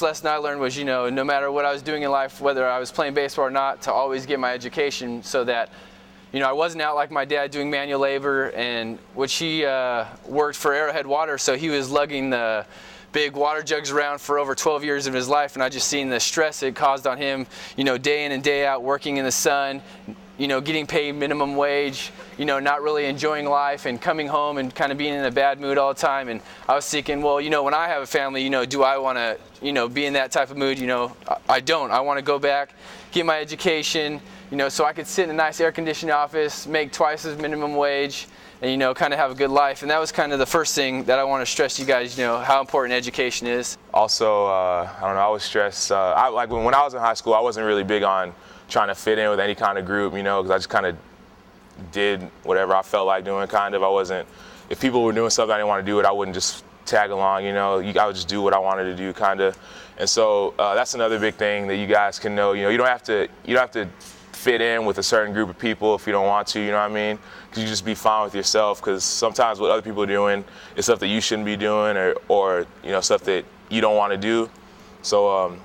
first lesson I learned was, no matter what I was doing in life, whether I was playing baseball or not, to always get my education so that, I wasn't out like my dad doing manual labor, and which he worked for Arrowhead Water, so he was lugging the big water jugs around for over 12 years of his life, and I just seen the stress it caused on him, day in and day out, working in the sun, getting paid minimum wage, not really enjoying life and coming home and kind of being in a bad mood all the time. And I was thinking, well, when I have a family, do I want to, be in that type of mood? I don't. I want to go back, get my education, so I could sit in a nice air-conditioned office, make twice as minimum wage, and, kind of have a good life. And that was kind of the first thing that I want to stress to you guys, how important education is. Also, I don't know, I was stressed. When I was in high school, I wasn't really big on trying to fit in with any kind of group, because I just kind of did whatever I felt like doing, kind of. I wasn't, if people were doing something I didn't want to do it, I wouldn't just tag along, I would just do what I wanted to do, kind of. And so that's another big thing that you guys can know, you don't have to fit in with a certain group of people if you don't want to, you know what I mean? Because you just be fine with yourself, because sometimes what other people are doing is stuff that you shouldn't be doing, or stuff that you don't want to do. So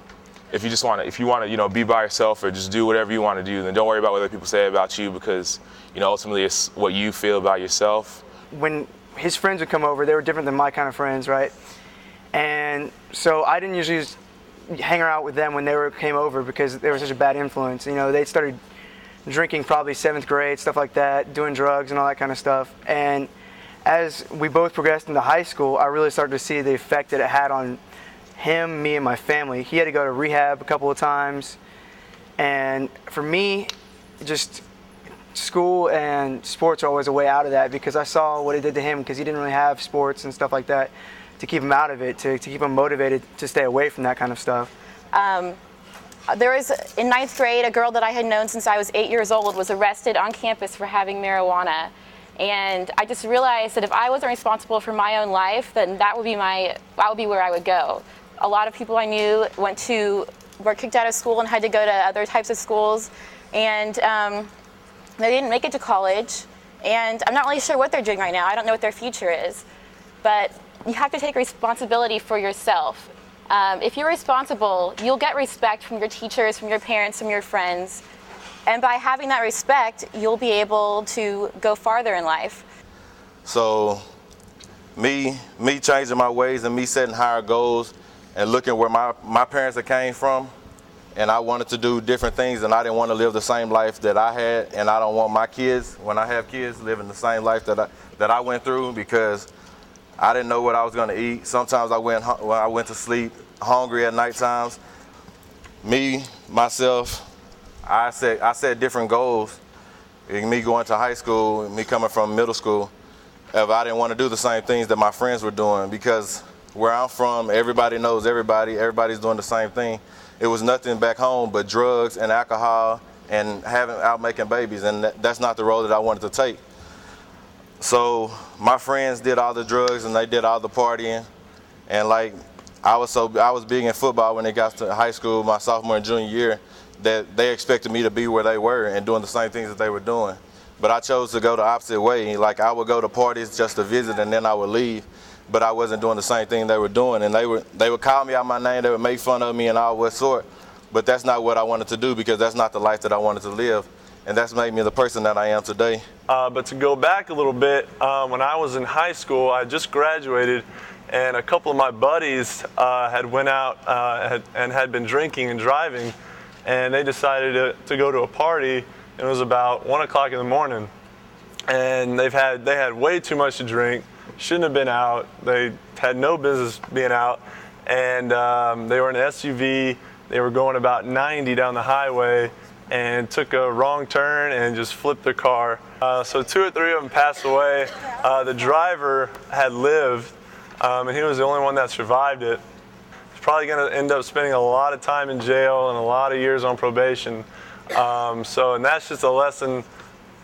if you want to be by yourself or just do whatever you want to do, then don't worry about what other people say about you, because ultimately it's what you feel about yourself. When his friends would come over, they were different than my kind of friends, right? And so I didn't usually hang out with them when they came over, because they were such a bad influence. They started drinking probably 7th grade, stuff like that, doing drugs and all that kind of stuff. And as we both progressed into high school, I really started to see the effect that it had on him, me, and my family. He had to go to rehab a couple of times. And for me, just school and sports are always a way out of that, because I saw what it did to him, because he didn't really have sports and stuff like that to keep him out of it, to keep him motivated to stay away from that kind of stuff. There was, in 9th grade, a girl that I had known since I was 8 years old was arrested on campus for having marijuana. And I just realized that if I wasn't responsible for my own life, then that would be where I would go. A lot of people I knew were kicked out of school and had to go to other types of schools, and they didn't make it to college. And I'm not really sure what they're doing right now. I don't know what their future is. But you have to take responsibility for yourself. If you're responsible, you'll get respect from your teachers, from your parents, from your friends. And by having that respect, you'll be able to go farther in life. So me changing my ways and me setting higher goals and looking where my parents came from, and I wanted to do different things, and I didn't want to live the same life that I had, and I don't want my kids, when I have kids, living the same life that I went through, because I didn't know what I was going to eat. Sometimes when I went to sleep hungry at night times. Myself, I set different goals. Me going to high school, me coming from middle school, if I didn't want to do the same things that my friends were doing, because where I'm from, everybody knows everybody. Everybody's doing the same thing. It was nothing back home but drugs and alcohol and out making babies, and that's not the road that I wanted to take. So my friends did all the drugs and they did all the partying, and I was big in football when it got to high school, my sophomore and junior year, that they expected me to be where they were and doing the same things that they were doing. But I chose to go the opposite way. I would go to parties just to visit and then I would leave, but I wasn't doing the same thing they were doing. And they would call me out my name, they would make fun of me and all what sort, but that's not what I wanted to do, because that's not the life that I wanted to live. And that's made me the person that I am today. But to go back a little bit, when I was in high school, I just graduated, and a couple of my buddies had went out and had been drinking and driving, and they decided to go to a party. It was about 1 o'clock in the morning, and they had way too much to drink, shouldn't have been out. They had no business being out, and they were in an SUV. They were going about 90 down the highway, and took a wrong turn and just flipped their car. So 2 or 3 of them passed away. The driver had lived, and he was the only one that survived it. He's probably going to end up spending a lot of time in jail and a lot of years on probation. And that's just a lesson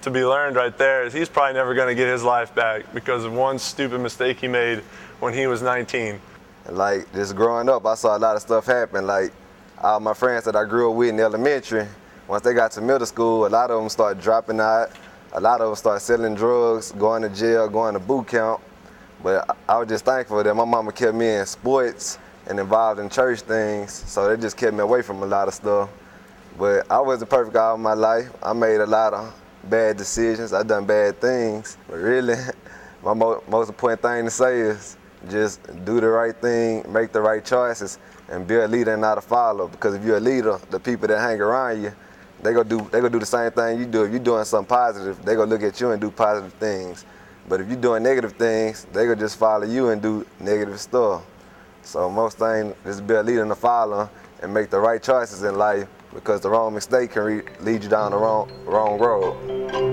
to be learned right there, is he's probably never going to get his life back because of one stupid mistake he made when he was 19. Just growing up, I saw a lot of stuff happen. All my friends that I grew up with in elementary, once they got to middle school, a lot of them started dropping out. A lot of them started selling drugs, going to jail, going to boot camp. But I was just thankful that my mama kept me in sports and involved in church things, so it just kept me away from a lot of stuff. But I wasn't perfect all my life. I made a lot of bad decisions. I done bad things. But really, my most important thing to say is just do the right thing, make the right choices, and be a leader and not a follower. Because if you're a leader, the people that hang around you, they gonna do the same thing you do. If you're doing something positive, they gonna look at you and do positive things. But if you're doing negative things, they gonna just follow you and do negative stuff. So most things, just be a leader and a follower and make the right choices in life, because the wrong mistake can lead you down the wrong road.